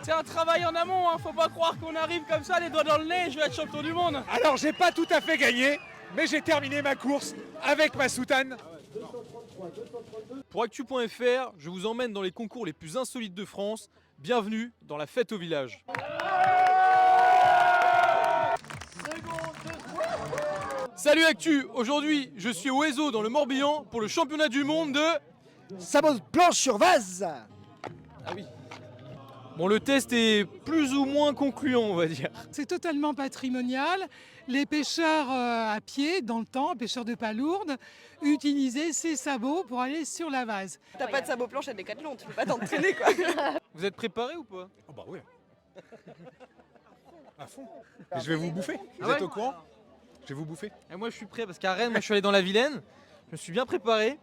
C'est un travail en amont, hein. Faut pas croire qu'on arrive comme ça, les doigts dans le nez, je vais être champion du monde. Alors j'ai pas tout à fait gagné, mais j'ai terminé ma course avec ma soutane. Pour Actu.fr, je vous emmène dans les concours les plus insolites de France. Bienvenue dans la fête au village. Salut Actu, aujourd'hui je suis au Ezo dans le Morbihan pour le championnat du monde de... Sabot planche sur vase. Ah oui. Bon, le test est plus ou moins concluant, on va dire. C'est totalement patrimonial. Les pêcheurs à pied, dans le temps, pêcheurs de palourdes, utilisaient ces sabots pour aller sur la vase. T'as pas de sabot planche à Décathlon, tu peux pas t'entraîner quoi. Vous êtes préparé ou pas? Oh bah oui. À fond. Et je vais vous bouffer. Vous Ah êtes ouais au courant? Je vais vous bouffer. Et moi je suis prêt parce qu'à Rennes, moi je suis allé dans la Vilaine. Je me suis bien préparé.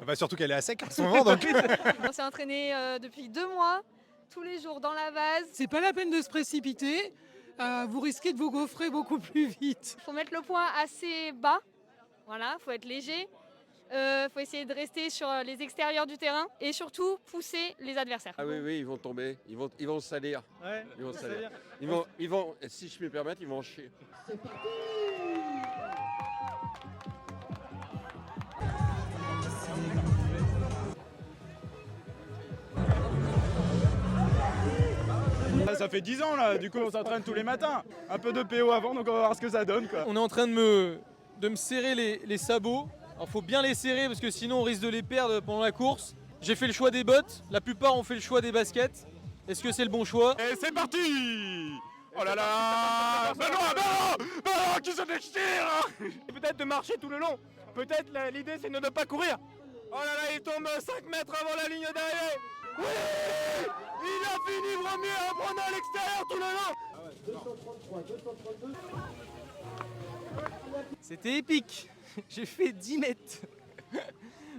Bah surtout qu'elle est à sec en ce moment donc. On s'est entraîné depuis 2 mois, tous les jours dans la vase. C'est pas la peine de se précipiter. Vous risquez de vous gaufrer beaucoup plus vite. Il faut mettre le point assez bas, voilà, faut être léger. Faut essayer de rester sur les extérieurs du terrain et surtout pousser les adversaires. Ah oui, ils vont tomber, ils vont salir. Ouais, Ils vont salir. salir. Ils vont, si je puis me permettre, ils vont en chier. Ça fait 10 ans là, du coup on s'entraîne tous les matins. Un peu de PO avant, donc on va voir ce que ça donne quoi. On est en train de me serrer les sabots. Alors faut bien les serrer parce que sinon on risque de les perdre pendant la course. J'ai fait le choix des bottes, la plupart ont fait le choix des baskets. Est-ce que c'est le bon choix? Et c'est parti! Oh là là! Benoît, qui se déchire! Peut-être de marcher tout le long. Peut-être l'idée c'est de ne pas courir. Oh là là, il tombe 5 mètres avant la ligne d'arrivée. Oui! Il a fini premier en prenant à l'extérieur tout le long. C'était épique. J'ai fait 10 mètres.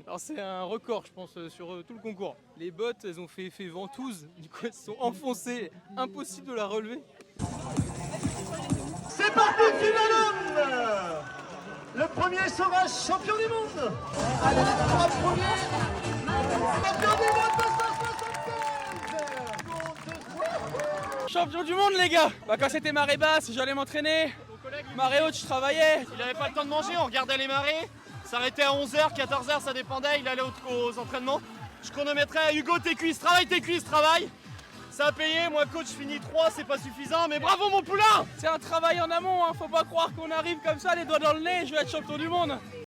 Alors c'est un record je pense sur tout le concours. Les bottes elles ont fait effet ventouse, du coup elles sont enfoncées, impossible de la relever. C'est parti, finale. Le premier sera champion du monde. Allez, les 3 premiers. Champion du monde 276. Champion du monde les gars. Bah quand c'était marée basse, j'allais m'entraîner. Marée haute, je travaillais. Il avait pas le temps de manger, on regardait les marées. S'arrêtait à 11h, 14h, ça dépendait, il allait aux entraînements. Je chronométrais, Hugo, tes cuisses, travaille. Ça a payé, moi coach, je finis 3, c'est pas suffisant, mais bravo mon poulain! C'est un travail en amont, hein. Faut pas croire qu'on arrive comme ça, les doigts dans le nez, je vais être champion du monde.